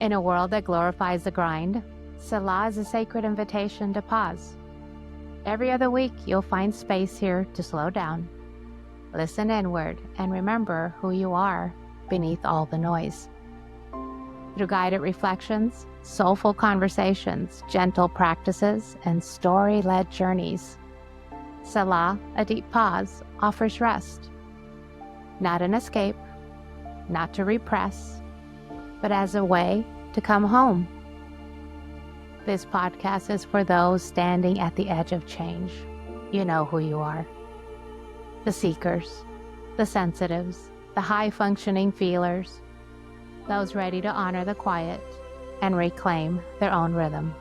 In a world that glorifies the grind, Selah is a sacred invitation to pause. Every other week, you'll find space here to slow down, listen inward, and remember who you are beneath all the noise. Through guided reflections, soulful conversations, gentle practices, and story-led journeys, Selah, a deep pause, offers rest. Not an escape, not to repress, but as a way to come home. This podcast is for those standing at the edge of change. You know who you are. The seekers, the sensitives, the high-functioning feelers, those ready to honor the quiet and reclaim their own rhythm.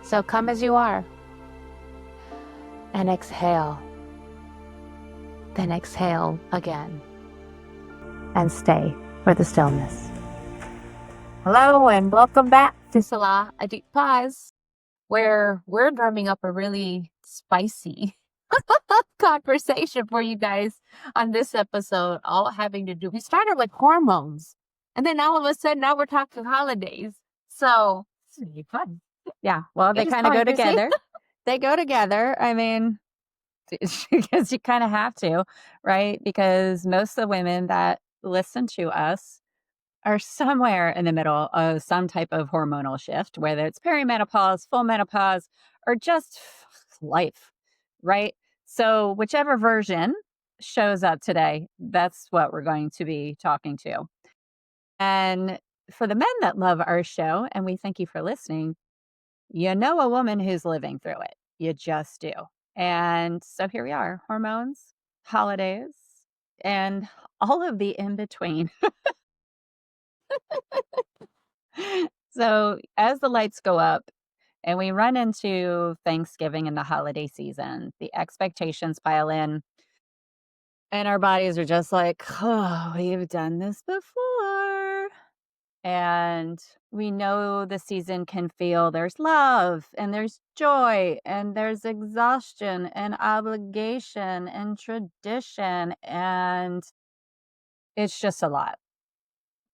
So come as you are, and exhale, then exhale again, and stay for the stillness. Hello, and welcome back to Selah, a deep pause, where we're drumming up a really spicy conversation for you guys on this episode, all having to do. We started with hormones, and then all of a sudden, now we're talking holidays. So it's really fun. Yeah, well, they It is kind of go fun, Krissi. together. They go together. I mean, because you kind of have to, right? Because most of the women that listen to us are somewhere in the middle of some type of hormonal shift, whether it's perimenopause, full menopause, or just life, right? So, whichever version shows up today, that's what we're going to be talking to. And for the men that love our show, and we thank you for listening, you know a woman who's living through it. You just do. And so here we are, hormones, holidays, and all of the in between. So as the lights go up and we run into Thanksgiving and the holiday season, the expectations pile in, and our bodies are just like, oh, we've done this before. And we know the season can feel there's love and there's joy and there's exhaustion and obligation and tradition. And it's just a lot.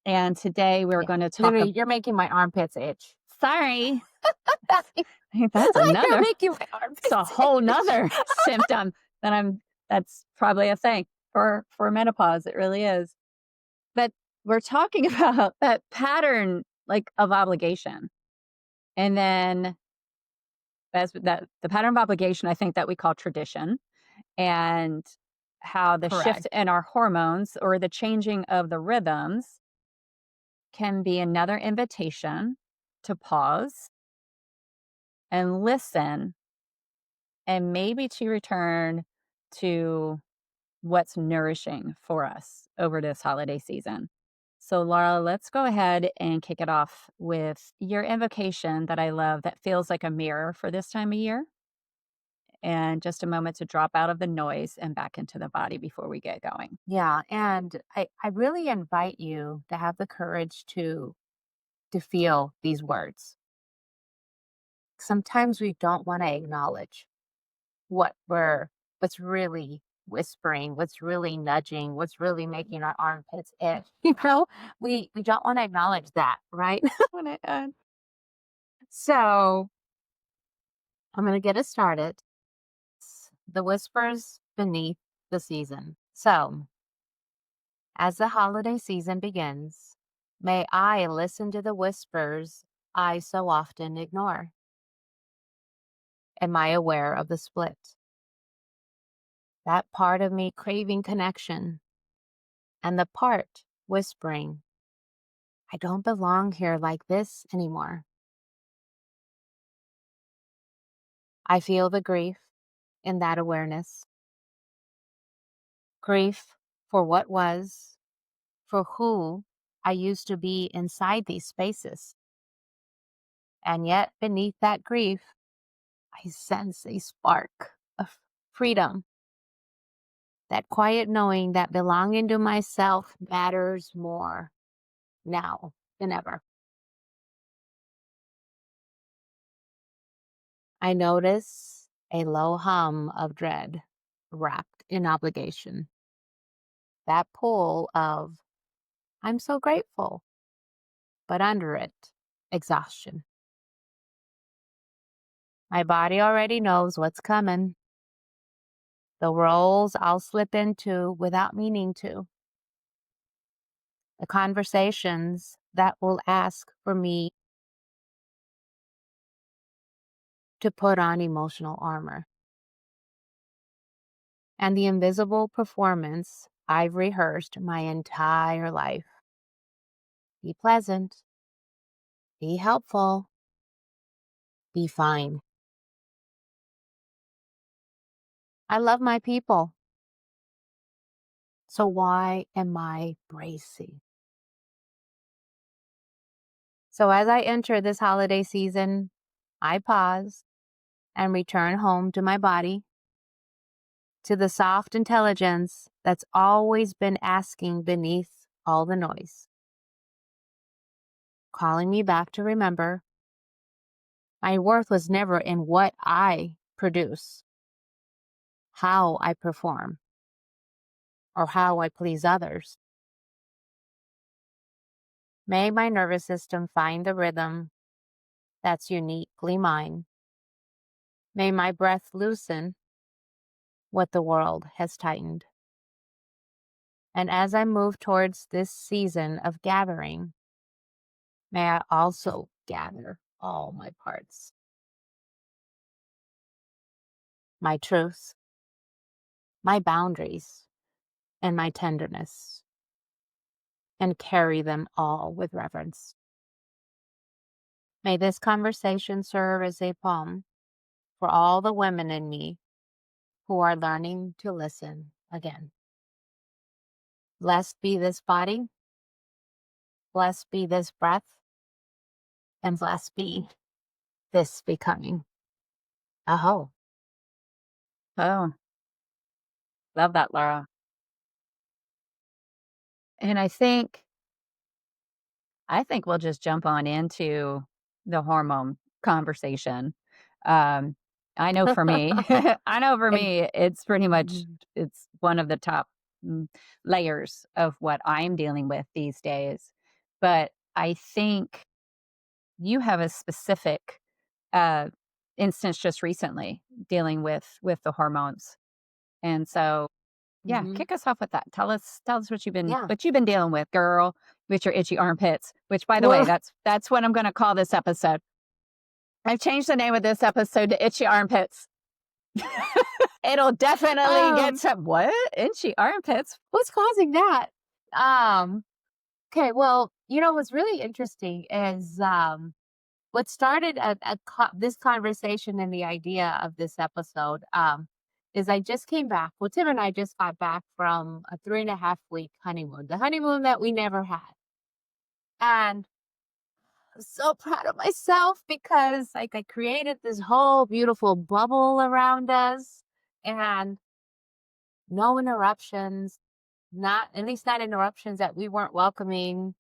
And today we're going to talk Literally, you're making my armpits itch. sorry. That's That's another. making my armpits It's a whole itch. nother symptom that's probably a thing for menopause. It really is. But we're talking about that pattern of obligation. And then the pattern of obligation, I think that we call tradition, and how the Correct. shift in our hormones or the changing of the rhythms can be another invitation to pause and listen, and maybe to return to what's nourishing for us over this holiday season. So, Laura, let's go ahead and kick it off with your invocation that I love that feels like a mirror for this time of year. And just a moment to drop out of the noise and back into the body before we get going. Yeah, and I really invite you to have the courage to feel these words. Sometimes we don't want to acknowledge what's really whispering, what's really nudging, what's really making our armpits itch. We don't want to acknowledge that, right? So I'm gonna get us started. The whispers beneath the season. So as the holiday season begins, may I listen to the whispers I so often ignore. Am I aware of the split? That part of me craving connection, and the part whispering, I don't belong here like this anymore. I feel the grief in that awareness. Grief for what was, for who I used to be inside these spaces. And yet, beneath that grief, I sense a spark of freedom. That quiet knowing that belonging to myself matters more now than ever. I notice a low hum of dread wrapped in obligation. That pull of, I'm so grateful, but under it, exhaustion. My body already knows what's coming, the roles I'll slip into without meaning to, the conversations that will ask for me to put on emotional armor, and the invisible performance I've rehearsed my entire life. Be pleasant, be helpful, be fine. I love my people, so why am I bracing? So as I enter this holiday season, I pause and return home to my body, to the soft intelligence that's always been asking beneath all the noise, calling me back to remember my worth was never in what I produce, how I perform, or how I please others. May my nervous system find the rhythm that's uniquely mine. May my breath loosen what the world has tightened. And as I move towards this season of gathering, may I also gather all my parts, my truth, my boundaries, and my tenderness, and carry them all with reverence. May this conversation serve as a poem for all the women in me who are learning to listen again. Blessed be this body, blessed be this breath, and blessed be this becoming. Aho. Oh, love that, Laura. And I think we'll just jump on into the hormone conversation. Um, I know for me, I know for And me, it's pretty much mhm, it's one of the top mm, layers of what I'm dealing with these days. But I think you have a specific uh, instance just recently dealing with the hormones, and so yeah, mhm, kick us off with that. Tell us yeah. what you've been dealing with, girl, with your itchy armpits, which by the way, Well, that's what I'm gonna call this episode. I've changed the name of this episode to Itchy Armpits. It'll definitely get um, some what? Itchy armpits? what's causing that? Um, okay, well, what's really interesting is what started this conversation and the idea of this episode is I just came back. Well, Tim and I just got back from a 3.5 week honeymoon, the honeymoon that we never had. And I'm so proud of myself because like I created this whole beautiful bubble around us and no interruptions, not at least not interruptions that we weren't welcoming.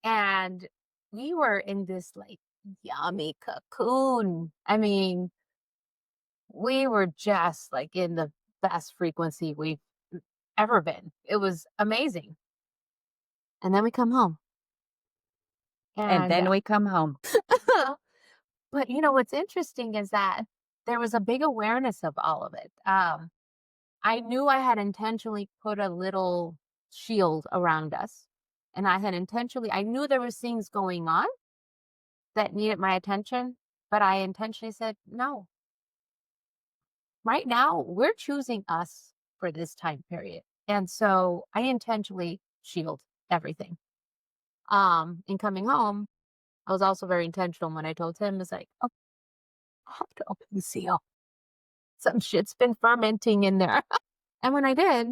And we were in this like yummy cocoon. I mean, we were just like in the best frequency we've ever been. It was amazing. And then we come home. And And then we come home. but what's interesting is that there was a big awareness of all of it. I knew I had intentionally put a little shield around us. And I knew there was things going on that needed my attention, but I intentionally said, no, right now we're choosing us for this time period. And so I intentionally shield everything. In coming home, I was also very intentional when I told him, it's like, oh, I have to open the seal. Some shit's been fermenting in there. And when I did,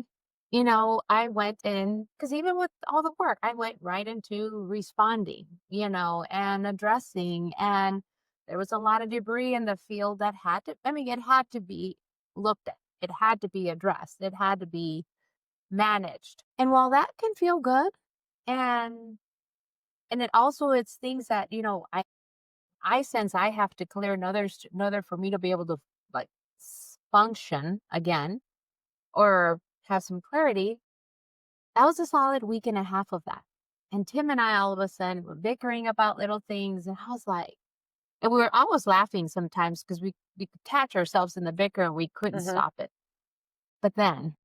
I went in, because even with all the work, I went right into responding, and addressing. And there was a lot of debris in the field that it had to be looked at. It had to be addressed. It had to be managed. And while that can feel good, and it also it's things that, I sense I have to clear another for me to be able to like function again or have some clarity. That was a solid week and a half of that. And Tim and I all of a sudden were bickering about little things. And I was like, and we were almost laughing sometimes because we could catch ourselves in the bicker and we couldn't Mhm. stop it. But then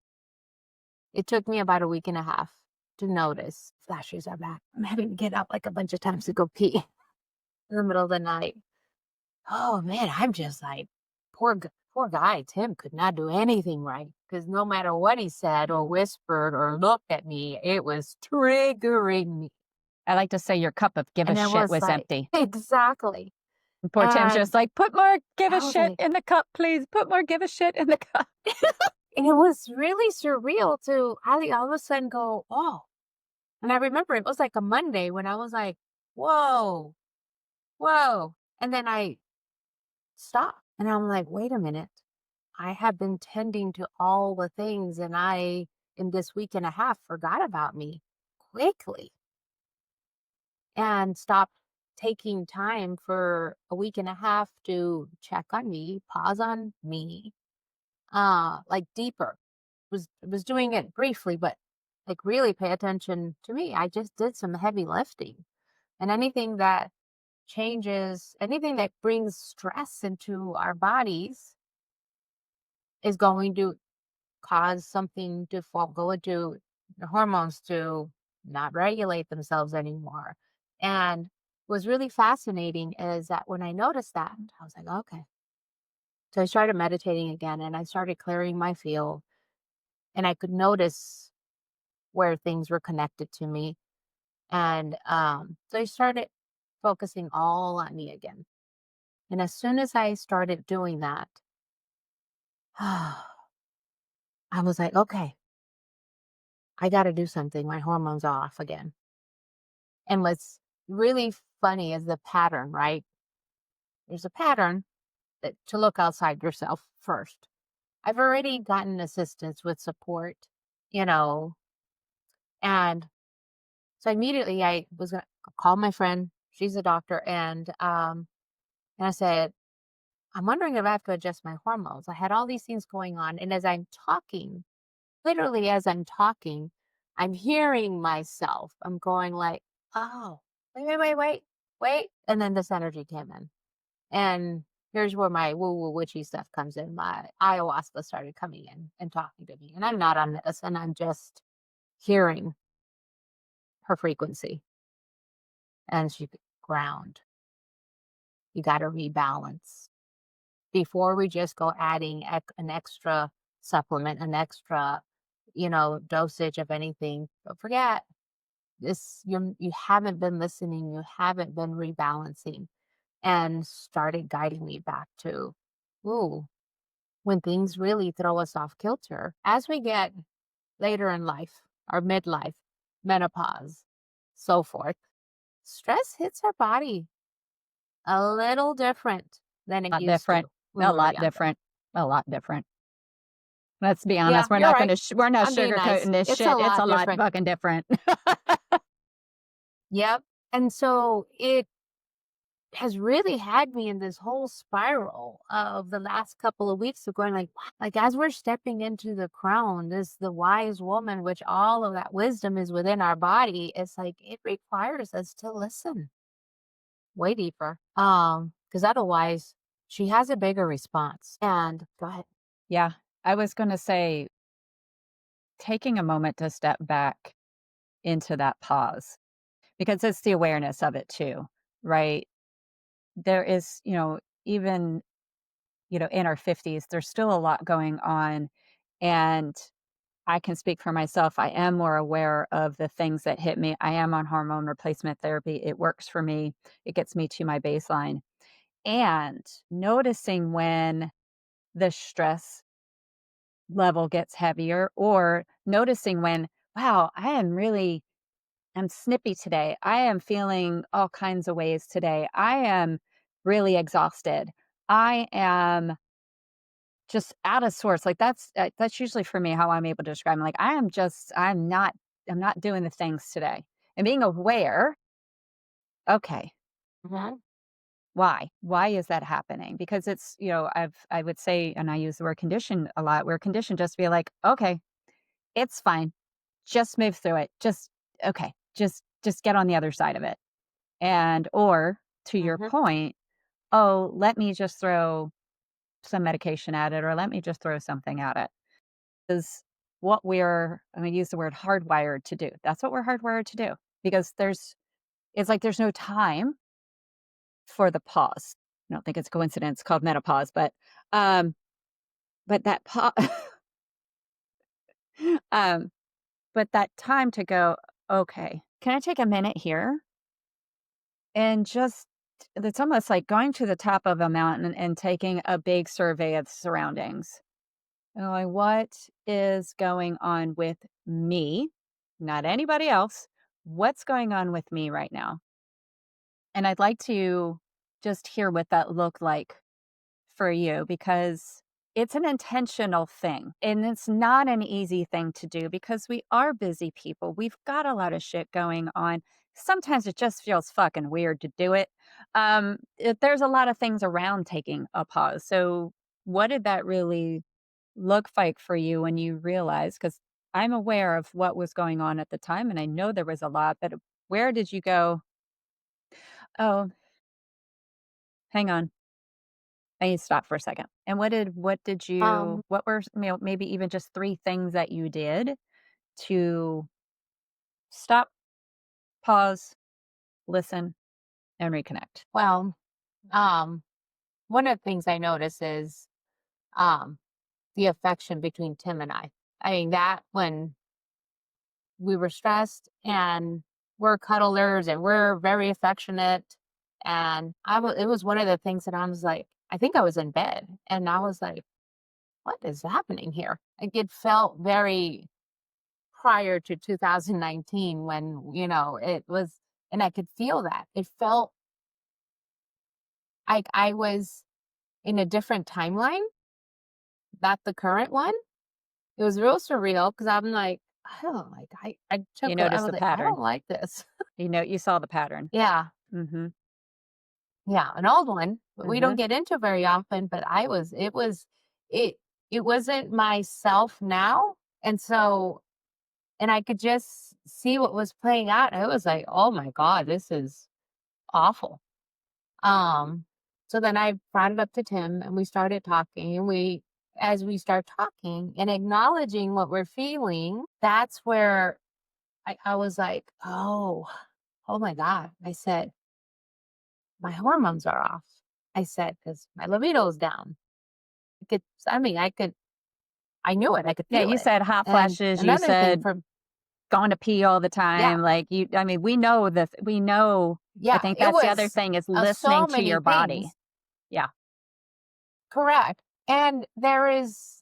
it took me about a week and a half to notice flashes are back. I'm having to get up like a bunch of times to go pee in the middle of the night. Oh man, I'm just like, poor guy. Tim could not do anything right because no matter what he said or whispered or looked at me, it was triggering me. I like to say your cup of give a And it shit was was like, empty. exactly. And poor Tim's And just like, "Put more give a I was shit like, in the cup, please. Put more give a shit in the cup." and it was really surreal to all of a sudden go, oh. And I remember it was like a Monday when I was like, whoa, whoa. And then I stopped and I'm like, wait a minute. I have been tending to all the things and I, in this week and a half, forgot about me quickly and stopped taking time for a week and a half to check on me, pause on me, like deeper. Was doing it briefly, but like really pay attention to me. I just did some heavy lifting. And anything that brings stress into our bodies is going to cause something to go into the hormones to not regulate themselves anymore. And was really fascinating is that when I noticed that, I was like, okay. So I started meditating again and I started clearing my field and I could notice where things were connected to me. And so I started focusing all on me again. And as soon as I started doing that, I was like, okay, I got to do something. My hormones are off again. And what's really funny is the pattern, right? There's a pattern that to look outside yourself first. I've already gotten assistance with support, you know, and so immediately I was gonna call my friend. She's a doctor, and I said, I'm wondering if I have to adjust my hormones. I had all these things going on, and as I'm talking, literally as I'm talking, I'm hearing myself. I'm going like, oh, wait. And then this energy came in. And here's where my woo-woo witchy stuff comes in. My ayahuasca started coming in and talking to me. And I'm not on this, and I'm just hearing her frequency. And she ground. You got to rebalance before we just go adding an extra supplement, an extra, dosage of anything. But forget this, you haven't been listening, you haven't been rebalancing and started guiding me back to, ooh, when things really throw us off kilter as we get later in life, our midlife, menopause, so forth, stress hits our body a little different than it Lot used to different. when A we were lot younger. different. A lot different. Let's be Yeah, honest, we're you're not right. gonna we're not I'm being nice. sugarcoating this It's a shit. It's lot a lot different. fucking different. Yep. And so it has really had me in this whole spiral of the last couple of weeks of going like, "Wow," like as we're stepping into the crown, this the wise woman, which all of that wisdom is within our body. It's like it requires us to listen way deeper. Because otherwise she has a bigger response. And go ahead. Yeah. I was gonna say, taking a moment to step back into that pause, because it's the awareness of it too, right? There is, even, in our 50s, there's still a lot going on. And I can speak for myself. I am more aware of the things that hit me. I am on hormone replacement therapy. It works for me. It gets me to my baseline. And noticing when the stress level gets heavier, or noticing when, wow, I'm snippy today. I am feeling all kinds of ways today. I am really exhausted. I am just out of sorts. Like that's usually for me how I'm able to describe it. Like I'm not doing the things today. And being aware, okay, Mhm. why? Why is that happening? Because it's, I would say, and I use the word condition a lot, we're conditioned just to be like, okay, it's fine. Just move through it. Just okay. Just just get on the other side of it. And or to your Mhm. point, oh, let me just throw some medication at it or let me just throw something at it. Is what we're I'm gonna use the word hardwired to do. That's what we're hardwired to do because it's like there's no time for the pause. I don't think it's a coincidence called menopause, um, but that um, but that time to go, okay, can I take a minute here and just it's almost like going to the top of a mountain and taking a big survey of surroundings. And like, what is going on with me? Not anybody else. What's going on with me right now? And I'd like to just hear what that looked like for you because it's an intentional thing and it's not an easy thing to do because we are busy people. We've got a lot of shit going on. Sometimes it just feels fucking weird to do it. There's a lot of things around taking a pause. So, what did that really look like for you when you realized? Because I'm aware of what was going on at the time and I know there was a lot, but where did you go? Oh, hang on. I need to stop for a second. And Um, what were, maybe even just 3 things that you did to stop, pause, listen, and reconnect? well, um, one of the things I notice is, um, the affection between Tim and I. I mean, that when we were stressed and we're cuddlers and we're very affectionate. And it was one of the things that I was like, I think I was in bed and I was like, what is happening here? Like it felt very prior to 2019 when, it was, and I could feel that. It felt like I was in a different timeline, not the current one. It was real surreal because I'm like, I don't like, You I noticed was the like, I pattern. don't like this. You saw the pattern. Yeah. Mhm, Yeah, an old one, but we don't mhm. get into very often, but it it wasn't myself now, and so and I could just see what was playing out, and it was like, "Oh my god, this is awful." Um, so then I brought it up to Tim, and we started talking, and as we start talking and acknowledging what we're feeling, that's where I was like, oh my god." I said, "My hormones are off." I said, "'Cause my libido is down." I knew it, I could Yeah, feel you it. said hot And flashes, you another thing said from going to pee all the yeah, time, like, we know we know. I yeah, think it that's the other was, thing is so listening to many your body. things. Yeah, Correct. And there is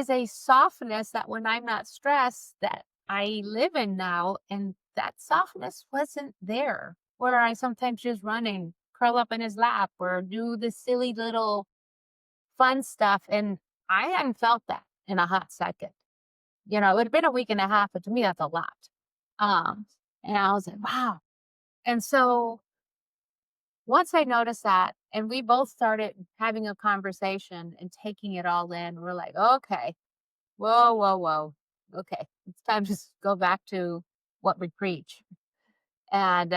a softness that when I'm not stressed that I live in now, and that softness wasn't there, where I sometimes just run and curl up in his lap or do the silly little fun stuff, and I hadn't felt that in a hot second. It had been a week and a half, but to me, that's a lot. Um, and I was like, wow. And so once I noticed that, and we both started having a conversation and taking it all in, we're like, okay, whoa, whoa, whoa. Okay, it's time to go back to what we preach. And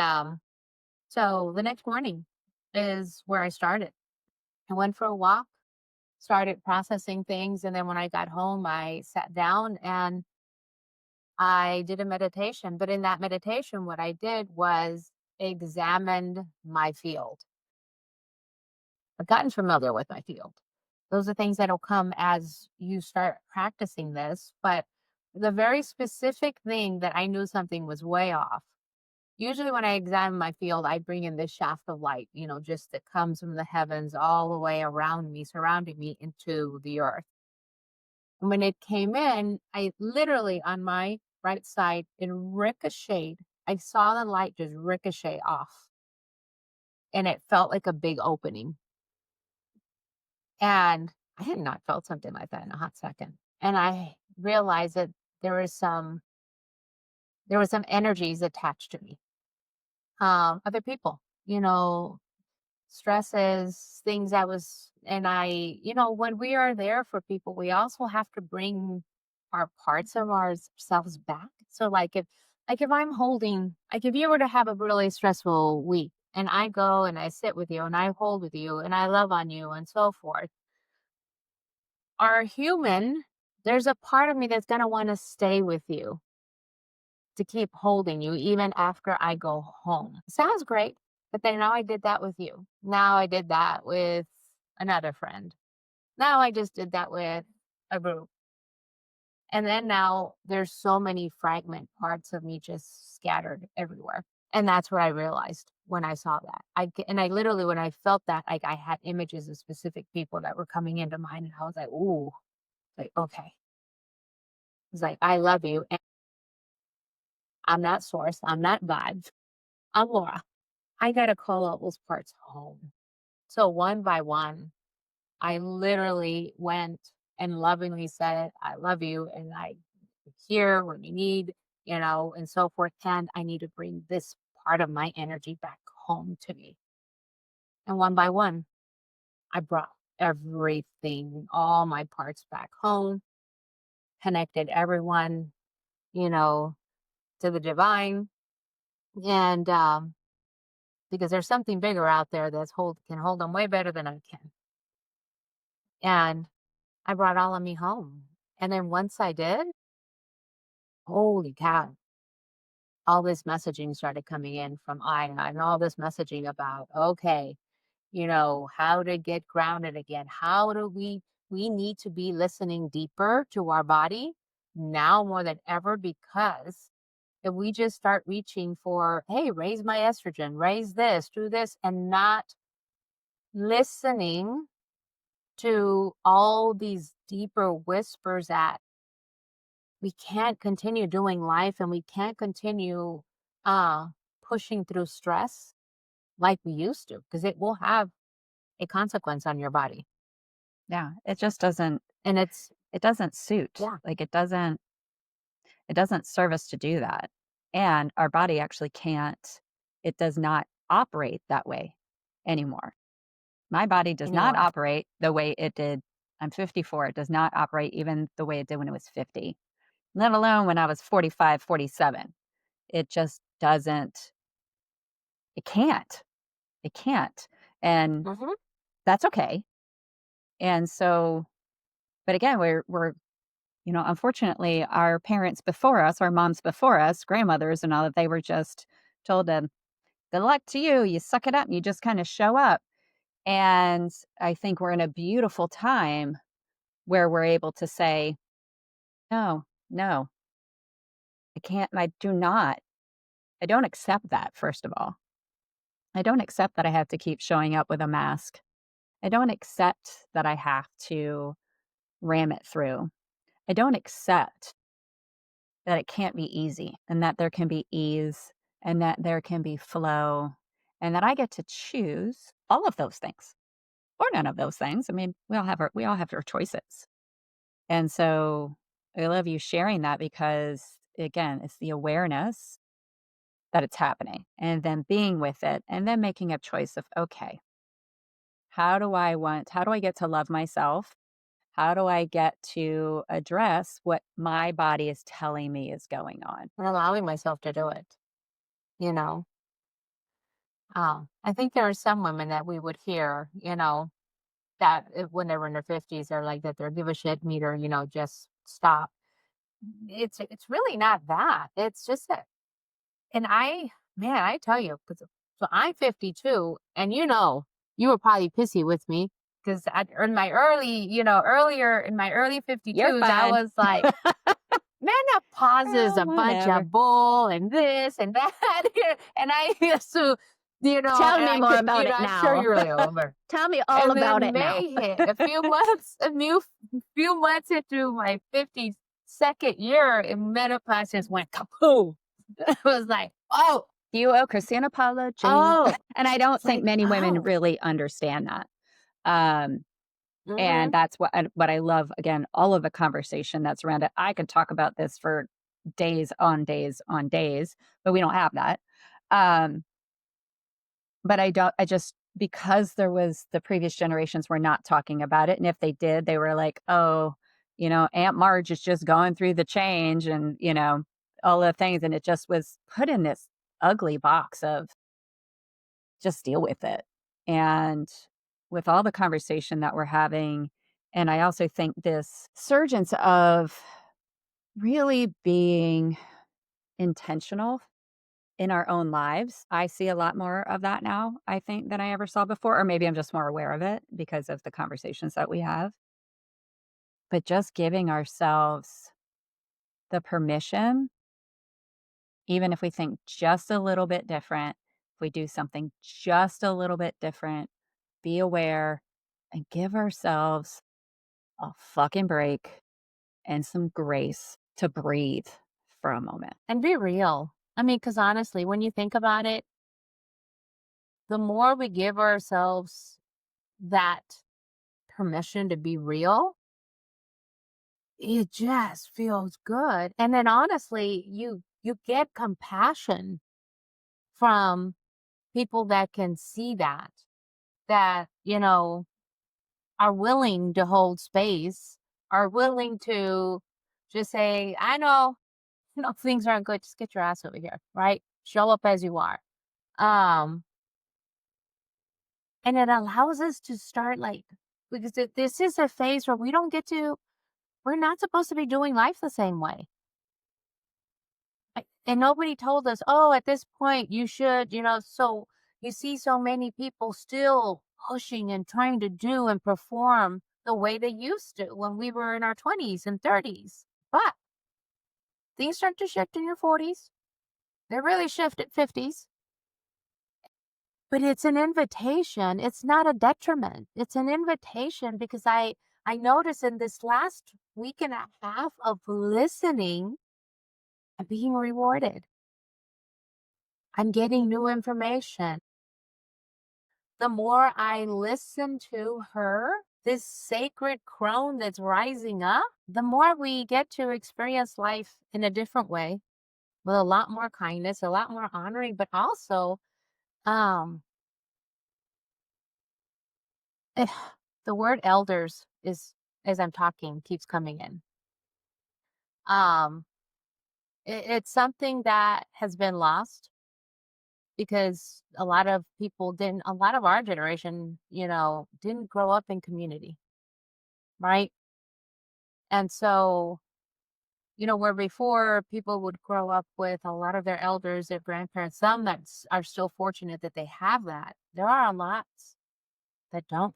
so the next morning is where I started. I went for a walk, started processing things. And then when I got home, I sat down and I did a meditation, but in that meditation, what I did was examined my field. I've gotten familiar with my field. Those are things that'll come as you start practicing this. But the very specific thing that I knew something was way off. Usually, when I examine my field, I bring in this shaft of light, just that comes from the heavens all the way around me, surrounding me into the earth. And when it came in, I literally on my right side, it ricocheted. I saw the light just ricochet off, and it felt like a big opening. And I had not felt something like that in a hot second. And I realized that there was some there was some energies attached to me. Other people, stresses, things that was and when we are there for people, we also have to bring our parts of ourselves back. So like if Like if I'm holding, like if you were to have a really stressful week and I go and I sit with you and I hold with you and I love on you and so forth, are human, there's a part of me that's going to want to stay with you to keep holding you even after I go home. Sounds great. But then now I did that with you. Now I did that with another friend. Now I just did that with a group. And then now there's so many fragment parts of me just scattered everywhere. And that's what I realized when I saw that. And I literally, when I felt that, like I had images of specific people that were coming into mind, and I was like, ooh, like, okay. It's like, I love you. And I'm not Source. I'm not Vibes. I'm Laura. I got to call all those parts home. So one by one, I literally went and lovingly said, I love you. And I here when you need, and so forth. And I need to bring this part of my energy back home to me. And one by one, I brought everything, all my parts back home, connected everyone, you know, to the divine. And because there's something bigger out there can hold them way better than I can. And I brought all of me home. And then once I did, holy cow, all this messaging started coming in from Aya and all this messaging about, okay, how to get grounded again. We need to be listening deeper to our body now more than ever, because if we just start reaching for, hey, raise my estrogen, raise this, do this, and not listening to all these deeper whispers that we can't continue doing life and we can't continue pushing through stress like we used to, because it will have a consequence on your body. Yeah, it just doesn't And it doesn't suit. yeah, Like it doesn't serve us to do that. And our body actually can't it does not operate that way anymore. My body does not anymore. operate the way it did. I'm 54. It does not operate even the way it did when it was 50, let alone when I was 45, 47. It just doesn't, it can't. It can't. And Hmm. that's okay. And so, but again, unfortunately, our parents before us, our moms before us, grandmothers and all that, they were just told to, good luck to you. You suck it up and you just kind of show up. And I think we're in a beautiful time where we're able to say, no, no, I can't, I don't accept that, first of all. I don't accept that I have to keep showing up with a mask. I don't accept that I have to ram it through. I don't accept that it can't be easy and that there can be ease and that there can be flow and that I get to choose all of those things or none of those things. I mean, we all have our choices. And so I love you sharing that because again, it's the awareness that it's happening and then being with it and then making a choice of, okay, how do I get to love myself? How do I get to address what my body is telling me is going on? And allowing myself to do it, you know. I think there are some women that we would hear, that when they were in their 50s, they're like that, their give a shit meter, just stop. It's really not that. It's just that. And man, I tell you, because so I'm 52, and you were probably pissy with me because in my earlier in my early You're 52s, I fine. was like, menopause is Well, a bunch whatever. of bull and this and that. And I used to, Tell and me I more could, about it I'm sure now. you really over. Tell me all And about then it now. May hit a few months into my 52nd year, and menopause just went kapoo. It was like, oh, Do you owe Krissi an apology? oh, And I don't it's think like, many women oh, really understand that. Um, and mm-hmm. that's what I love, again, all of the conversation that's around it. I could talk about this for days on days on days, but we don't have that. Um, but I just, because the previous generations were not talking about it. And if they did, they were like, oh, Aunt Marge is just going through the change and, all the things, and it just was put in this ugly box of just deal with it. And with all the conversation that we're having, and I also think this surgence of really being intentional in our own lives. I see a lot more of that now, I think, than I ever saw before, or maybe I'm just more aware of it because of the conversations that we have. But just giving ourselves the permission, even if we think just a little bit different, if we do something just a little bit different, be aware and give ourselves a fucking break and some grace to breathe for a moment. And be real. I mean, because honestly, when you think about it, the more we give ourselves that permission to be real, it just feels good. And then honestly, you get compassion from people that can see that, are willing to hold space, are willing to just say, I know, things aren't good. Just get your ass over here, right? Show up as you are. Um, and it allows us to start like, because this is a phase where we're not supposed to be doing life the same way. And nobody told us, oh, at this point you should, so you see so many people still pushing and trying to do and perform the way they used to when we were in our 20s and 30s. But things start to shift in your 40s. They really shift at 50s. But it's an invitation. It's not a detriment. It's an invitation because I noticed in this last week and a half of listening, I'm being rewarded. I'm getting new information. The more I listen to her, this sacred crone that's rising up, the more we get to experience life in a different way with a lot more kindness, a lot more honoring, but also um eh, the word elders is, as I'm talking, keeps coming in. Um it's something that has been lost because a lot of our generation, didn't grow up in community, right? And so, where before people would grow up with a lot of their elders, their grandparents, some that are still fortunate that they have that. There are a lot that don't.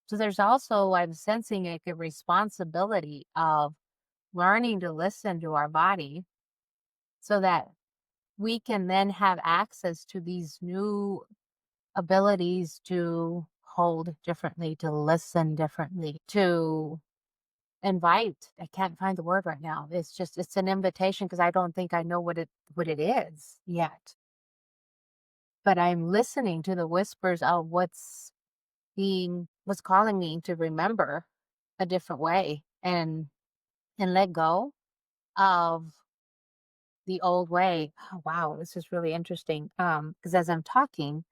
So there's also, I'm sensing like a responsibility of learning to listen to our body so that we can then have access to these new abilities to hold differently, to listen differently, to invite. I can't find the word right now. It's an invitation because I don't think I know what it is yet. But I'm listening to the whispers of what's calling me to remember a different way and let go of the old way. Oh, wow, this is really interesting. Because as I'm talking,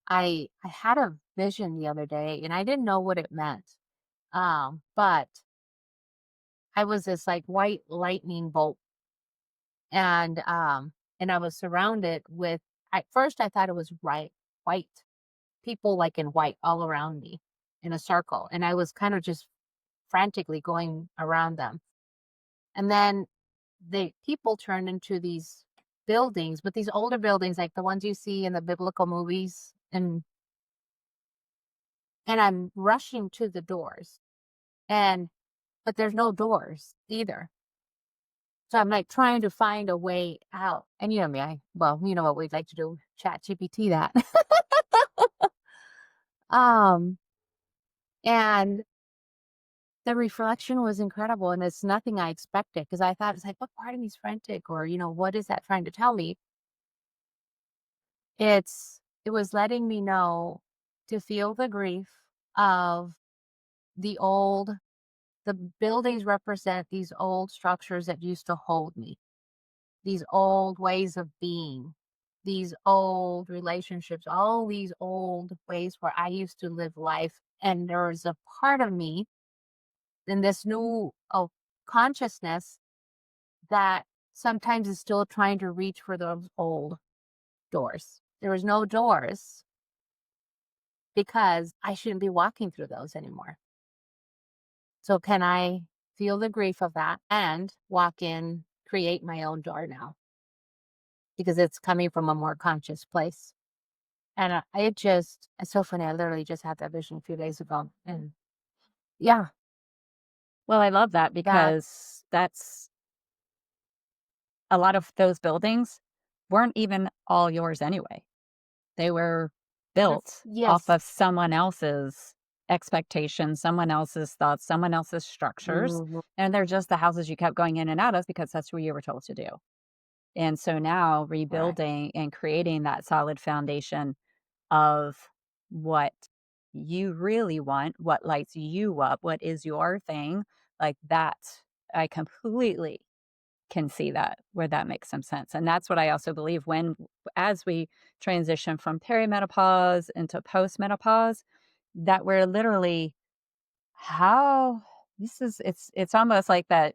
I had a vision the other day and I didn't know what it meant. But I was this like white lightning bolt and I was surrounded with, at first I thought it was white people like in white all around me in a circle. And I was kind of just frantically going around them. And then the people turned into these buildings, but these older buildings like the ones you see in the biblical movies and I'm rushing to the doors and but there's no doors either. So I'm like trying to find a way out. And you know me, you know what we'd like to do, chat GPT that. um and the reflection was incredible and it's nothing I expected because I thought it's like, what part of me's frantic or what is that trying to tell me? It was letting me know to feel the grief of the old the buildings represent these old structures that used to hold me, these old ways of being, these old relationships, all these old ways where I used to live life. And there was a part of me in this new consciousness that sometimes is still trying to reach for those old doors. There was no doors because I shouldn't be walking through those anymore. So can I feel the grief of that and walk in, create my own door now because it's coming from a more conscious place. And it's so funny. I literally just had that vision a few days ago. And yeah, Well, I love that that, because that's a lot of those buildings weren't even all yours anyway. They were built off yes. of someone else's expectations, someone else's thoughts, someone else's structures, Mhm. and they're just the houses you kept going in and out of because that's what you were told to do. And so now Right. rebuilding and creating that solid foundation of what you really want, what lights you up, what is your thing, like that, I completely can see that, where that makes some sense. And that's what I also believe when as we transition from perimenopause into postmenopause, that we're literally how this is it's almost like that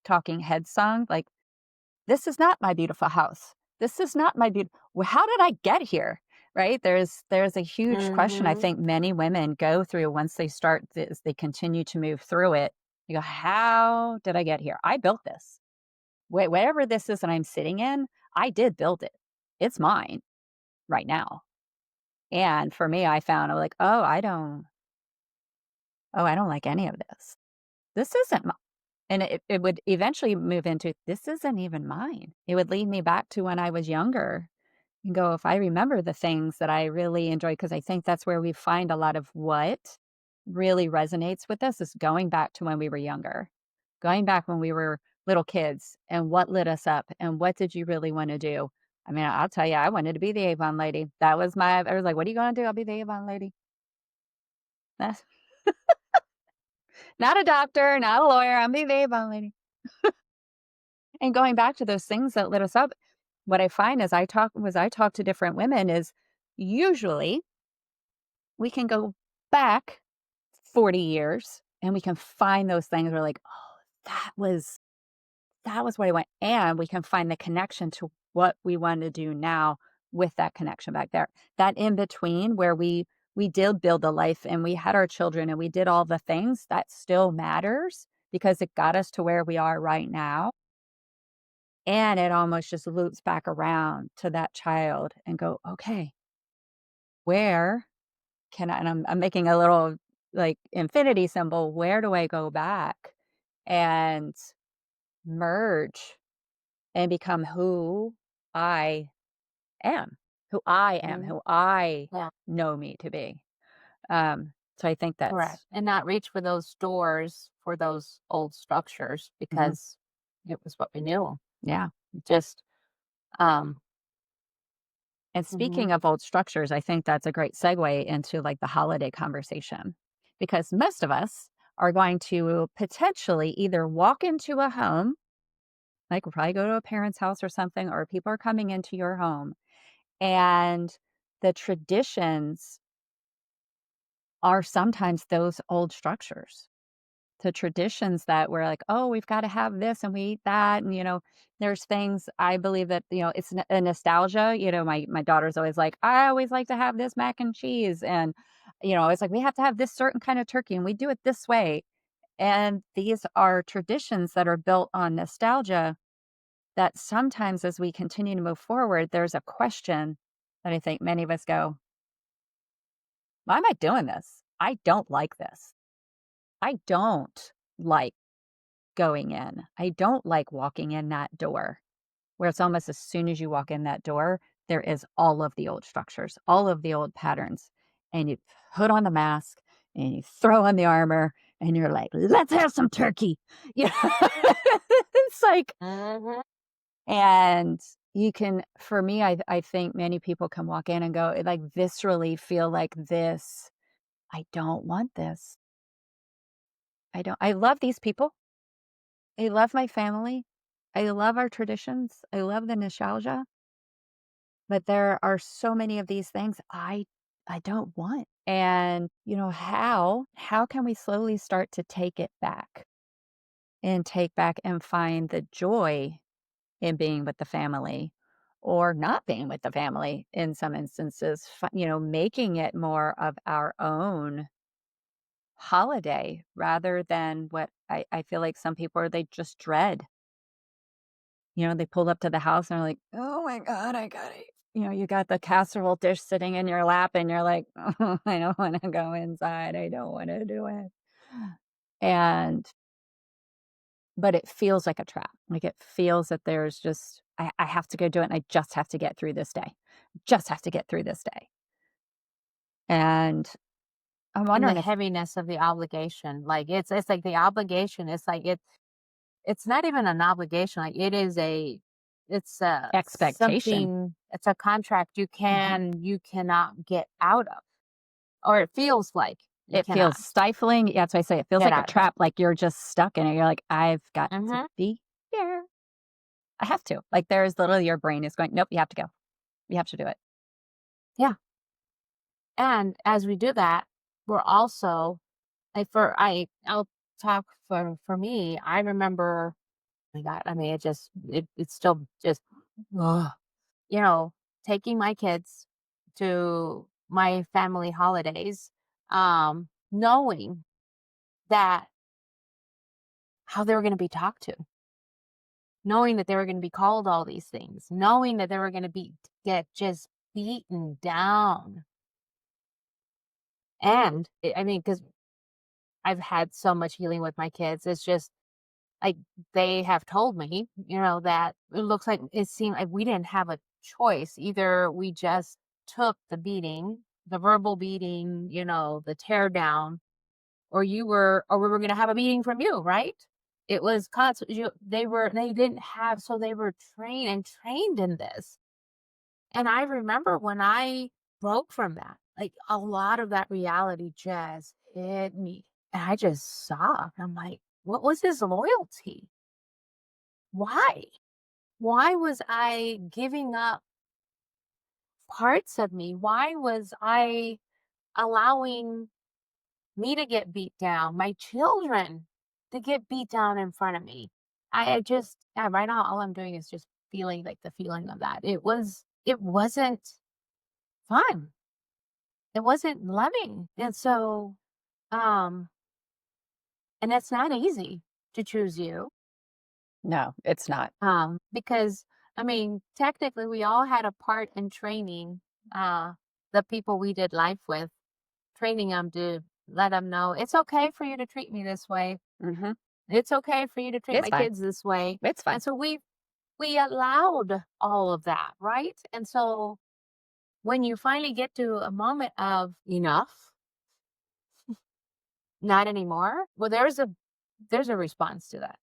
talking head song, like, "This is not my beautiful house. This is not my beautiful. How did I get here?" Right? There's a huge question I Mhm. think many women go through once they start this, they continue to move through it. You go, "How did I get here? I built this. Whatever this is that I'm sitting in, I did build it. It's mine right now." And for me, I found I'm like, I don't like any of this. This isn't mine. And it would eventually move into, this isn't even mine. It would lead me back to when I was younger and go, if I remember the things that I really enjoy, because I think that's where we find a lot of what really resonates with us is going back to when we were younger, going back when we were little kids and what lit us up and what did you really want to do? I mean, I'll tell you, I wanted to be the Avon lady. I was like, what are you going to do? I'll be the Avon lady. That's not a doctor, not a lawyer. I'm the Avon lady. And going back to those things that lit us up, what I find as I talk to different women is usually we can go back 40 years and we can find those things we're like, "Oh, that was what I want." And we can find the connection to what we want to do now with that connection back there. That in between where we did build a life and we had our children and we did all the things, that still matters because it got us to where we are right now. And it almost just loops back around to that child and go, "Okay, where can I," and I'm making a little, like, infinity symbol, "Where do I go back and merge and become who I Mhm. who I Yeah, know me to be?" So I think correct. that's And not reach for those doors for those old structures mhm, because it was what we knew. yeah. Just, um, And mhm. speaking of old structures, I think that's a great segue into like the holiday conversation because most of us are going to potentially either walk into a home, like we'll probably go to a parent's house or something, or people are coming into your home and the traditions are sometimes those old structures. The traditions that we're like, "Oh, we've gotta have this and we eat that," and, there's things I believe that, it's a nostalgia, my daughter's always like, "I always like to have this mac and cheese," and, it's like, "We have to have this certain kind of turkey, and we do it this way," and these are traditions that are built on nostalgia that sometimes as we continue to move forward, there's a question that I think many of us go, "Why am I doing this? I don't like this. I don't like going in. I don't like walking in that door where it's almost as soon as you walk in that door, there is all of the old structures, all of the old patterns. And you put on the mask and you throw on the armor and you're like, let's have some turkey. Yeah. It's like, Mhm. and you can, for me, I think many people can walk in and go, like, viscerally feel like this. I don't want this. I love these people. I love my family. I love our traditions. I love the nostalgia, but there are so many of these things I don't want. And, how can we slowly start to take it back? and take back and find the joy in being with the family or not being with the family in some instances, making it more of our own holiday rather than what I feel like some people are, they just dread. They pull up to the house and they're like, "Oh my god, I got it." You got the casserole dish sitting in your lap and you're like, "Oh, I don't wanna go inside. I don't wanna do it." And but it feels like a trap. Like, it feels that there's just I have to go do it, and I just have to get through this day. Just have to get through this day. And I'm And the wondering if heaviness of the obligation, like, it's like the obligation, it's like it's not even an obligation, like, it's expectation. something, it's a contract Mhm. you cannot get out of, or it feels like you It feels cannot stifling. Yeah, that's why I say it feels get like a out of it. trap, like you're just stuck in it. You're like, "I've got to Mhm. be here. I have to." Like, there's literally your brain is going, "Nope, you have to go. You have to do it." Yeah, and as we do that, we're also like, I'll talk for me, I remember, oh my god, I mean, it's still just, ugh, you know, taking my kids to my family holidays, knowing that how they were gonna be talked to, knowing that they were gonna be called all these things, knowing that they were gonna get just beaten down. And I mean, because I've had so much healing with my kids, it's just like they have told me, that it looks like it seemed like we didn't have a choice. Either we just took the beating, the verbal beating, the tear down, or we were going to have a beating from you, right? It was constant. They didn't have, so they were trained in this. And I remember when I broke from that, like a lot of that reality just hit me. And I just sobbed. I'm like, what was his loyalty? Why? Why was I giving up parts of me? Why was I allowing me to get beat down, my children to get beat down in front of me? I just, yeah, right now, all I'm doing is just feeling like the feeling of that. It wasn't fun. It wasn't loving. And so, um, and it's not easy to choose you. No, it's not. Because I mean, technically we all had a part in training uh the people we did life with, training them to let them know it's okay for you to treat me this way. Mhm. It's okay for you to treat It's my fine. kids this way. It's fine. And so we allowed all of that, right? And so when you finally get to a moment of enough, not anymore, well, there's a response to that.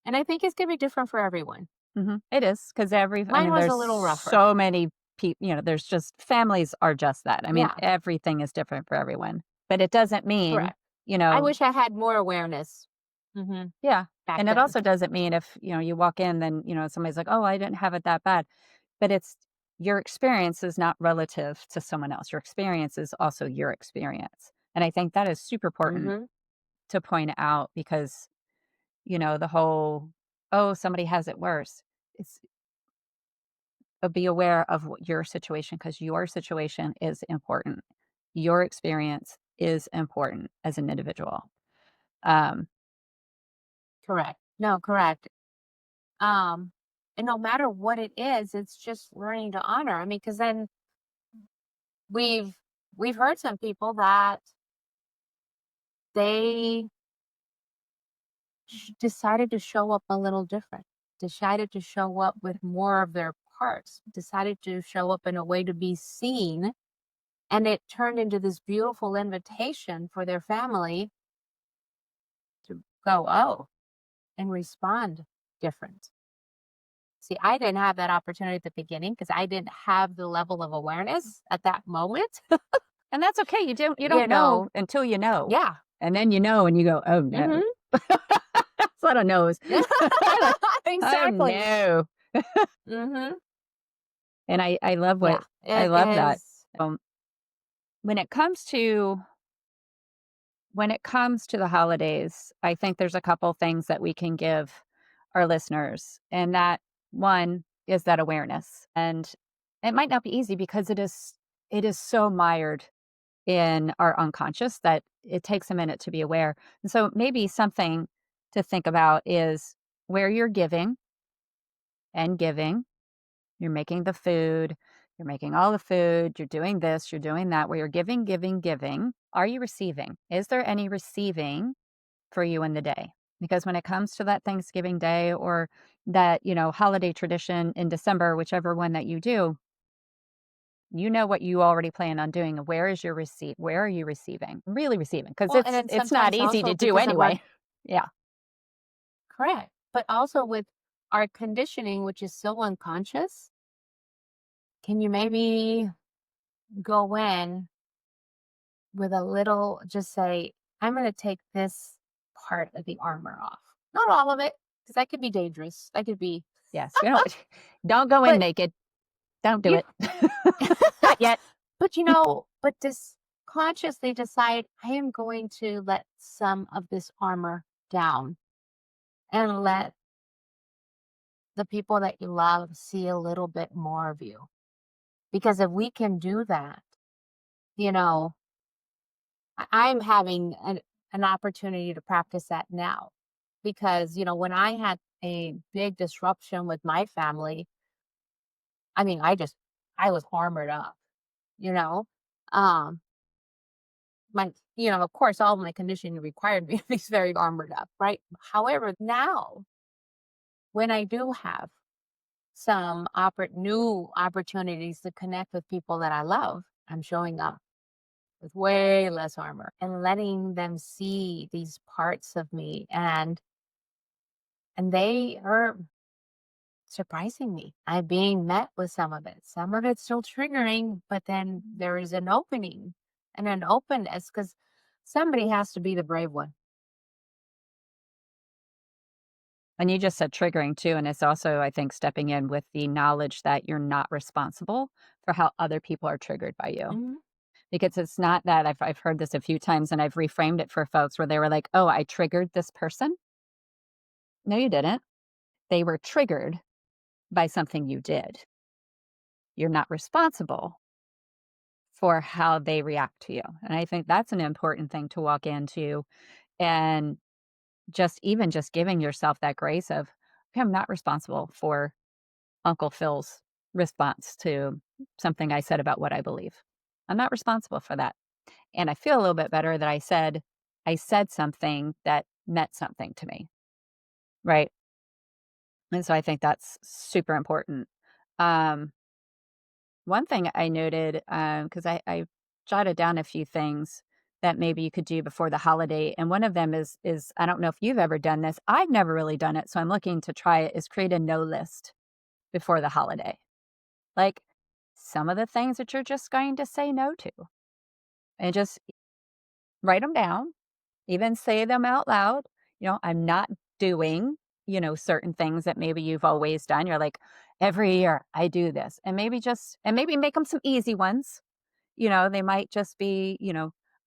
And I think it's gonna be different for everyone. Mhm. It is because I Mine mean, was a there's little rougher. so many people. There's just families are just that. I mean, Yeah, everything is different for everyone, but it doesn't mean, correct. you I know wish I had more awareness, yeah, back and it then. also doesn't mean if, you walk in, then, somebody's like, "Oh, I didn't have it that bad." But it's your experience is not relative to someone else. Your experience is also your experience, and I think that is super important Mhm. to point out because, the whole, "Oh, somebody has it worse." It's be aware of what your situation because your situation is important. Your experience is important as an individual. Um, Correct. No, correct. Um, and no matter what it is, it's just learning to honor. I mean, because then we've we've heard some people that they decided to show up a little different, decided to show up with more of their parts, decided to show up in a way to be seen, and it turned into this beautiful invitation for their family to go, oh, and respond different. See, I didn't have that opportunity at the beginning because I didn't have the level of awareness at that moment. and that's okay. You don't you know, know until you know. yeah. And then you know and you go, "Oh no." Hmm. That's what a no is. Oh Exactly. no. Hmm. And I love Yeah, I it love that. is. When it comes to when it comes to the holidays, I think there's a couple things that we can give our listeners. And that one is that awareness. And it might not be easy because it is so mired in our unconscious that it takes a minute to be aware. And so maybe something to think about is where you're giving and giving. You're making the food, you're making all the food, you're doing this, you're doing that, where you're giving, giving, giving. Are you receiving? Is there any receiving for you in the day? Because when it comes to that Thanksgiving Day or that, holiday tradition in December, whichever one that you do, you know what you already plan on doing. Where is your receipt? Where are you receiving? Really receiving? Because Well, and it's then it's not sometimes easy to also do because of our anyway. Yeah. correct, but also with our conditioning, which is so unconscious, can you maybe go in with a little, just say, I'm going to take this part of the armor off. Not all of it, because that could be dangerous. That could be, Yes. We don't go in but naked. Don't do you, it. Not yet. but but this consciously decide, I am going to let some of this armor down and let the people that you love see a little bit more of you. Because if we can do that, you know, I'm having an opportunity to practice that now. Because, when I had a big disruption with my family, I mean, I was armored up, you know. Um, of course, all of my conditioning required me to be very armored up, right? However, now when I do have some new opportunities to connect with people that I love, I'm showing up with way less armor and letting them see these parts of me, and they are surprising me. I'm being met with some of it. Some of it's still triggering, but then there is an opening and an openness because somebody has to be the brave one. And you just said triggering too, and it's also, I think, stepping in with the knowledge that you're not responsible for how other people are triggered by you. Mhm. Because it's not that I've heard this a few times and I've reframed it for folks where they were like, "Oh, I triggered this person." No, you didn't. They were triggered by something you did. You're not responsible for how they react to you. And I think that's an important thing to walk into and just giving yourself that grace of, "Okay, I'm not responsible for Uncle Phil's response to something I said about what I believe. I'm not responsible for that." And I feel a little bit better that I said something that meant something to me, right? And so I think that's super important. Um, One thing I noted, because I jotted down a few things that maybe you could do before the holiday, and one of them is I don't know if you've ever done this. I've never really done it, so I'm looking to try it. Is create a no list before the holiday, like some of the things that you're just going to say no to, and just write them down. Even say them out loud. I'm not doing, certain things that maybe you've always done. You're like, every year I do this. And maybe make them some easy ones. They might just be,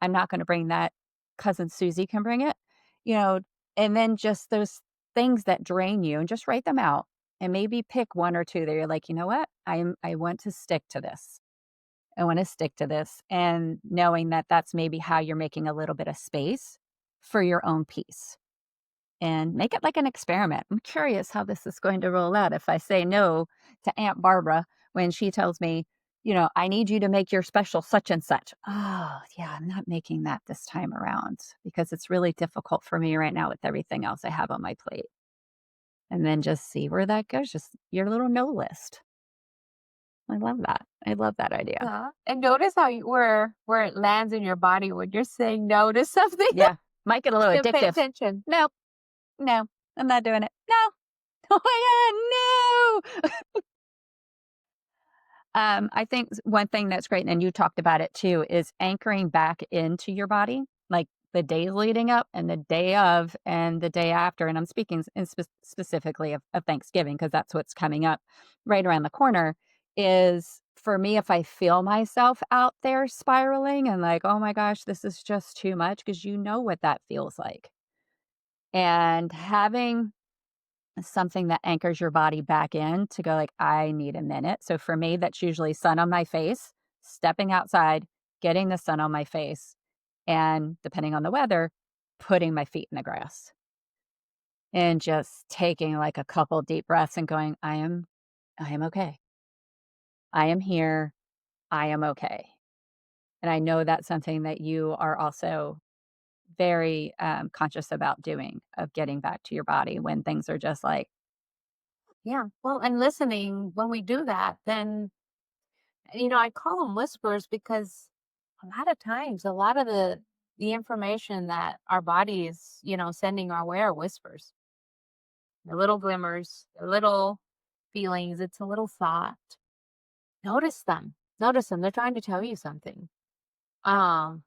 I'm not going to bring that. Cousin Susie can bring it, you know, and then just those things that drain you and just write them out and maybe pick one or two that you're like, you know what? I want to stick to this. I want to stick to this, and knowing that that's maybe how you're making a little bit of space for your own peace, and make it like an experiment. I'm curious how this is going to roll out if I say no to Aunt Barbara when she tells me, I need you to make your special such and such. Oh, yeah, I'm not making that this time around because it's really difficult for me right now with everything else I have on my plate. And then just see where that goes. Just your little no list. I love that. I love that idea. And notice how where it lands in your body when you're saying no to something. Yeah. Might get a little So pay addictive. attention. Nope. No, I'm not doing it. No. Oh my God, no. I think one thing that's great, and you talked about it too, is anchoring back into your body, like the days leading up and the day of and the day after. And I'm speaking specifically of Thanksgiving because that's what's coming up right around the corner. Is for me, if I feel myself out there spiraling and like, "Oh my gosh, this is just too much," because you know what that feels like. And having something that anchors your body back in to go like, "I need a minute." So for me, that's usually sun on my face, stepping outside, getting the sun on my face, and depending on the weather, putting my feet in the grass and just taking like a couple deep breaths and going, I am okay. I am here. I am okay." And I know that's something that you are also very conscious about doing, of getting back to your body when things are just like, Yeah. Well, and listening, when we do that, then, I call them whispers because a lot of times, a lot of the information that our body is, sending our way are whispers. The little glimmers, the little feelings, it's a little thought. Notice them. Notice them. They're trying to tell you something. Um,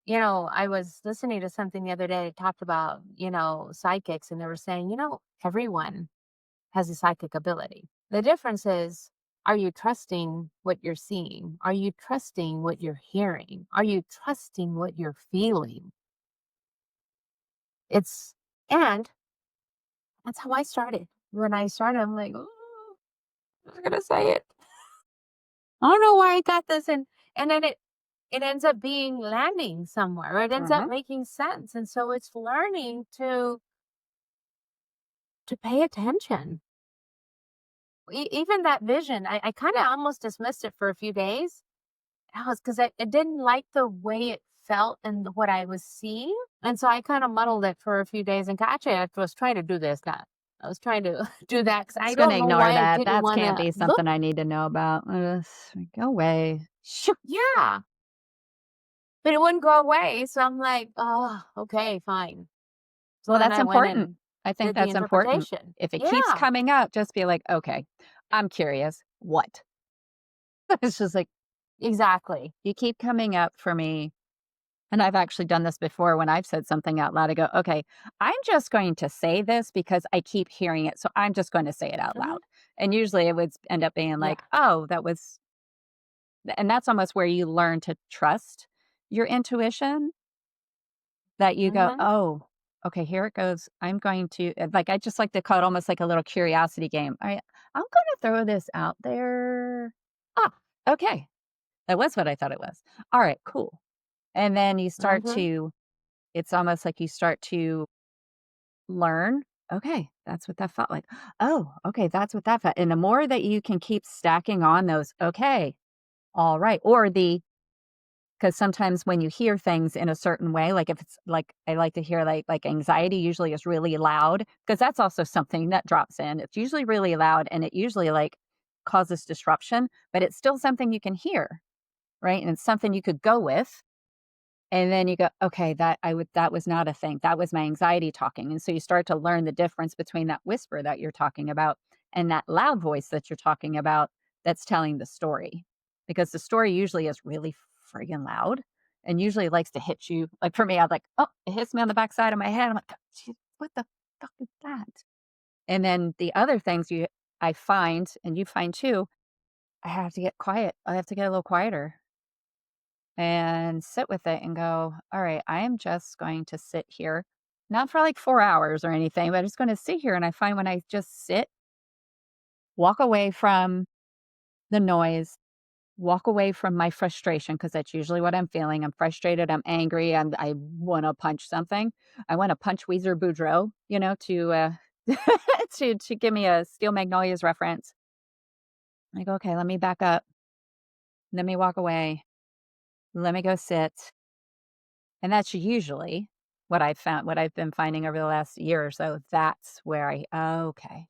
I was listening to something the other day, it talked about, psychics, and they were saying, everyone has a psychic ability. The difference is, are you trusting what you're seeing? Are you trusting what you're hearing? Are you trusting what you're feeling? It's, and that's how I started. When I started, I'm like, oh, I'm going to say it. I don't know why I got this. And then it ends up being landing somewhere. It ends up uh making sense. And so it's learning to pay attention. Even that vision, I kind of almost dismissed it for a few days. I was because I didn't like the way it felt and what I was seeing. And so I kind of muddled it for a few days. And actually, I was trying to do this. Not, I was trying to do that because I just gonna don't know ignore why I that. didn't That want can't to be look. something I need to know about. Go away. Shoo. Yeah, but it wouldn't go away. So I'm like, oh, okay, fine. So Well, then that's I went important. and I think did the that's important. interpretation. If it keeps Yeah, coming up, just be like, okay, I'm curious. What? It's just like, exactly. you keep coming up for me. And I've actually done this before when I've said something out loud. I go, okay, I'm just going to say this because I keep hearing it. So I'm just going to say it out Hmm. loud. And usually it would end up being Yeah. like, oh, that was, and that's almost where you learn to trust your intuition, that you go, Hmm. oh, okay, here it goes. I'm going to, like, I just like to call it almost like a little curiosity game. All right, I'm going to throw this out there. Ah, okay. That was what I thought it was. All right, cool. And then you start Hmm. to, it's almost like you start to learn, okay, that's what that felt like. Oh, okay, that's what that felt. And the more that you can keep stacking on those, okay, all right, or the, because sometimes when you hear things in a certain way, like if it's like I like to hear like anxiety usually is really loud, because that's also something that drops in. It's usually really loud and it usually like causes disruption, but it's still something you can hear, right? And it's something you could go with. And then you go, okay, that was not a thing. That was my anxiety talking. And so you start to learn the difference between that whisper that you're talking about and that loud voice that you're talking about that's telling the story. Because the story usually is really friggin' loud and usually likes to hit you. Like for me, I'm like, oh, it hits me on the backside of my head. I'm like, "Gee, what the fuck is that?" And then the other things I find, and you find too, I have to get quiet. I have to get a little quieter and sit with it and go, all right, I am just going to sit here, not for like 4 hours or anything, but I'm just going to sit here. And I find when I just sit, walk away from the noise, walk away from my frustration, because that's usually what I'm feeling. I'm frustrated, I'm angry, and I want to punch something. I want to punch Weezer Boudreaux, to to give me a Steel Magnolias reference. I go, okay, let me back up. Let me walk away. Let me go sit. And that's usually what I've been finding over the last year or so. That's where okay.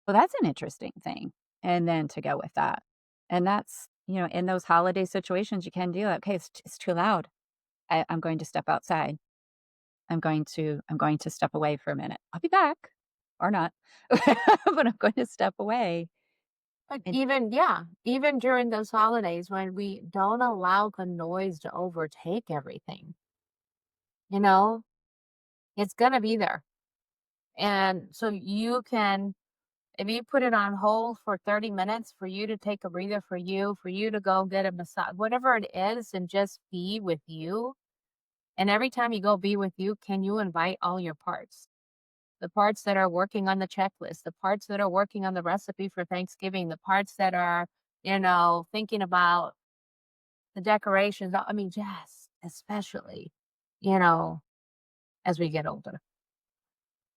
Well, that's an interesting thing. And then to go with that. And that's, in those holiday situations, you can do that. Okay, it's too loud. I'm going to step outside. I'm going to step away for a minute. I'll be back or not, but I'm going to step away. But And even during those holidays when we don't allow the noise to overtake everything, you know, it's gonna be there. And so you can If you put it on hold for 30 minutes for you to take a breather for you to go get a massage, whatever it is, and just be with you. And every time you go be with you, can you invite all your parts? The parts that are working on the checklist, the parts that are working on the recipe for Thanksgiving, the parts that are, thinking about the decorations. I mean, just especially, you know, as we get older.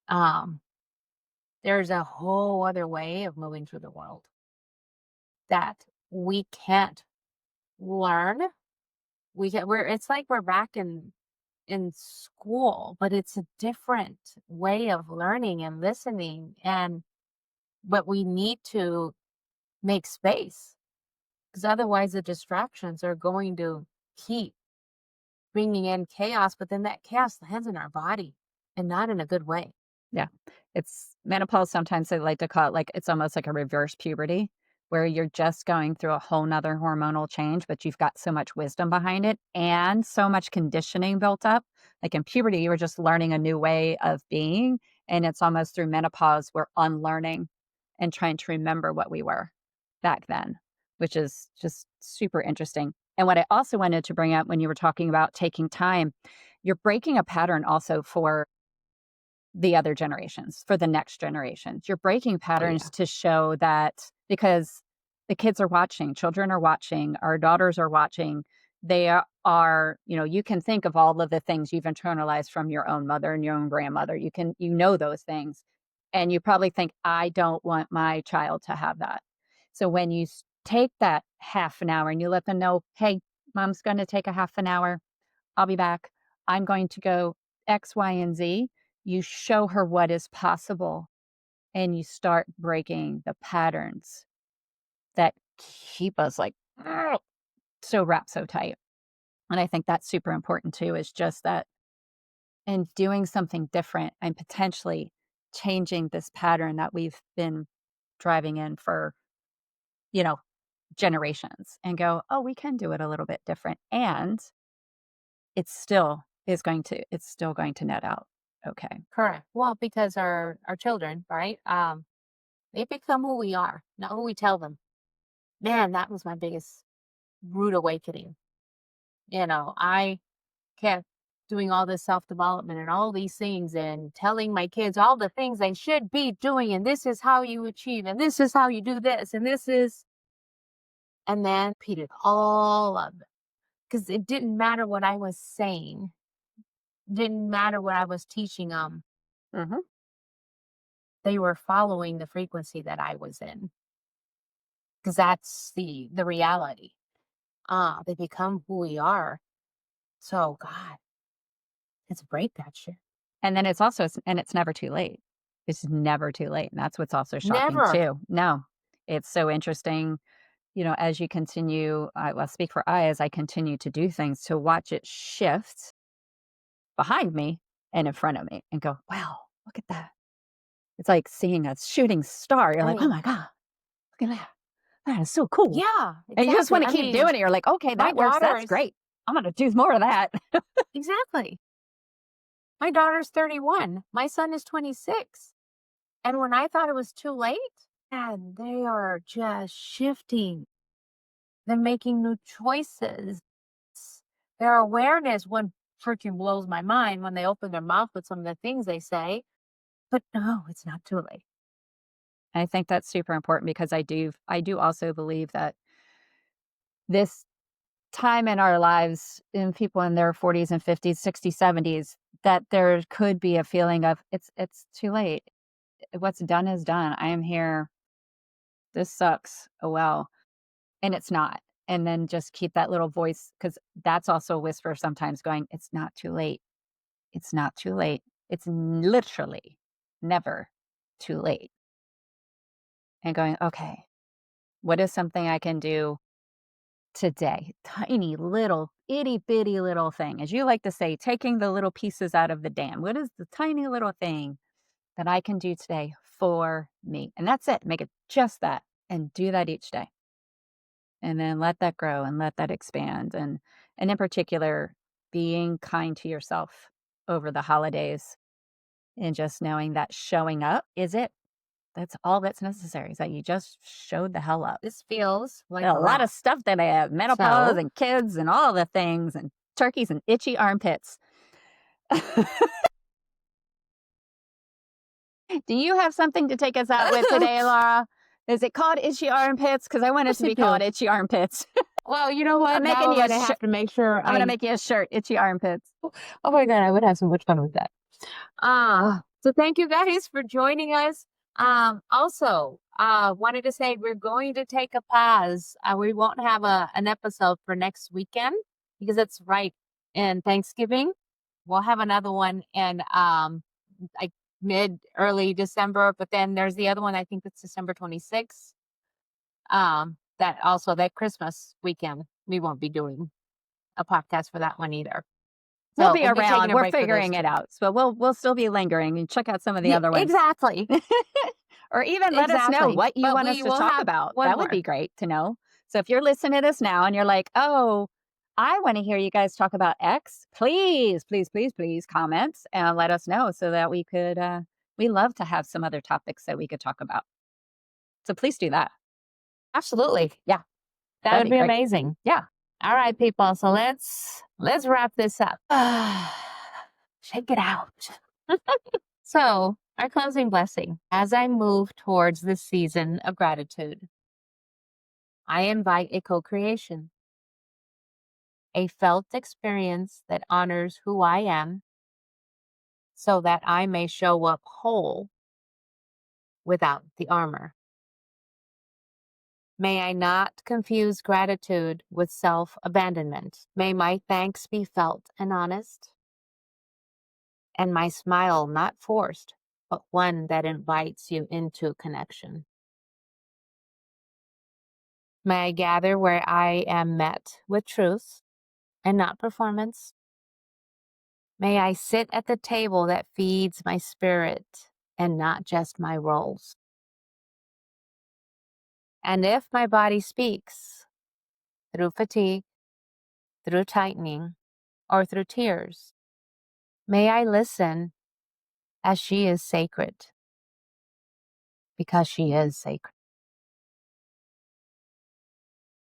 Um, there's a whole other way of moving through the world that we can't learn. It's like we're back in school, but it's a different way of learning and listening. But we need to make space because otherwise the distractions are going to keep bringing in chaos, but then that chaos lands in our body and not in a good way. Yeah. It's menopause, sometimes they like to call it like it's almost like a reverse puberty where you're just going through a whole nother hormonal change, but you've got so much wisdom behind it and so much conditioning built up. Like in puberty, you were just learning a new way of being. And it's almost through menopause, we're unlearning and trying to remember what we were back then, which is just super interesting. And what I also wanted to bring up when you were talking about taking time, you're breaking a pattern also for the other generations, for the next generations. You're breaking Oh, yeah. patterns to show that because the kids are watching, children are watching, our daughters are watching. You can think of all of the things you've internalized from your own mother and your own grandmother. You know those things. And you probably think, I don't want my child to have that. So when you take that half an hour and you let them know, hey, mom's going to take a half an hour, I'll be back. I'm going to go X, Y, and Z. You show her what is possible and you start breaking the patterns that keep us like "Ugh," so wrapped so tight. And I think that's super important too, is just that in doing something different and potentially changing this pattern that we've been driving in for, you know, generations and go, oh, we can do it a little bit different. And it's still going to net out okay. Correct. Well, because our children, right? They become who we are, not who we tell them. Man, that was my biggest rude awakening. I kept doing all this self-development and all these things and telling my kids all the things they should be doing, and this is how you achieve, and this is how you do this, and this is, and then repeated all of it because it didn't matter what I was saying, didn't matter what I was teaching them. Mhm. They were following the frequency that I was in because that's the reality. They become who we are. So God, let's break that shit. And then it's never too late. It's never too late, and that's what's also shocking Never. too. No. It's so interesting, as you continue speak for I as I continue to do things to watch it shift behind me and in front of me and go, "Wow, look at that." It's like seeing a shooting star. You're I like, "Oh mean, my god, look at that. That is so cool." yeah, And you just exactly. wanna I keep mean, doing it. You're like, "Okay, my that works. That's daughter's great. I'm gonna do more of that." exactly. My daughter's 31. My son is 26. And when I thought it was too late, and they are just shifting. They're making new choices. Their awareness one freaking blows my mind when they open their mouth with some of the things they say. But no, it's not too late. I think that's super important because I do also believe that this time in our lives, in people in their 40s and 50s, 60s, 70s, that there could be a feeling of it's too late. What's done is done. I am here. This sucks. Oh well. And it's not. And then just keep that little voice because that's also a whisper sometimes going, it's not too late. It's not too late. It's literally never too late. And going, okay, what is something I can do today? Tiny little itty bitty little thing. As you like to say, taking the little pieces out of the dam. What is the tiny little thing that I can do today for me? And that's it. Make it just that and do that each day. And then let that grow and let that expand. And in particular, being kind to yourself over the holidays and just knowing that showing up is it. That's all that's necessary, is that you just showed the hell up. This feels like A lot of stuff that I have, menopause So? and kids and all the things and turkeys and itchy armpits. Do you have something to take us out with today, Laura? Is it called itchy armpits? Because I want it Yes, to you be called do. itchy armpits. Well, you know what? I'm Now making I'm you a gonna have to make sure I'm gonna make you a shirt, itchy armpits. Oh my God, I would have so much fun with that. So thank you guys for joining us. Also, wanted to say we're going to take a pause. We won't have an episode for next weekend because it's right in Thanksgiving. We'll have another one in like early December, but then there's the other one, I think it's December 26th. That Christmas weekend, we won't be doing a podcast for that one either. We'll So be we'll be taking around. a We're break for those figuring it two. out. So we'll still be lingering and check out some of the other ones. Exactly. Or even let us know Exactly. what you But want us we to will talk have about. one That would more. be great to know. So if you're listening to this now and you're like, oh, I want to hear you guys talk about X, please, please, please, please comment and let us know so that we could, we love to have some other topics that we could talk about. So please do that. Absolutely. Yeah. That That'd would be be great. amazing. Yeah. All right, people. So let's wrap this up. Shake it out. So, our closing blessing. As I move towards this season of gratitude, I invite a co-creation, a felt experience that honors who I am so that I may show up whole without the armor. May I not confuse gratitude with self-abandonment. May my thanks be felt and honest, and my smile not forced, but one that invites you into connection. May I gather where I am met with truth and not performance. May I sit at the table that feeds my spirit and not just my roles. And if my body speaks through fatigue, through tightening, or through tears, may I listen as she is sacred, because she is sacred.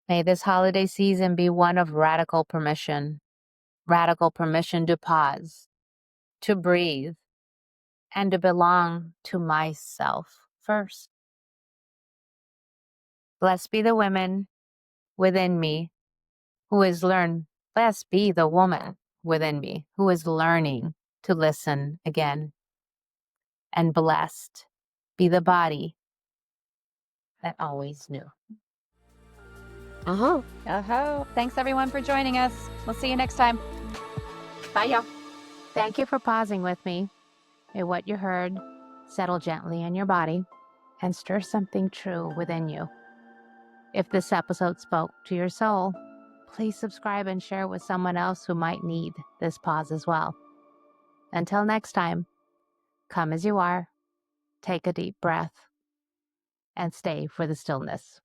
May this holiday season be one of radical permission to pause, to breathe, and to belong to myself first. Blessed be the women within me blessed be the woman within me who is learning to listen again. And blessed be the body that always knew. Thanks everyone for joining us. We'll see you next time. Bye, y'all. Thank you for pausing with me. May what you heard settle gently in your body and stir something true within you. If this episode spoke to your soul, please subscribe and share with someone else who might need this pause as well. Until next time, come as you are, take a deep breath, and stay for the stillness.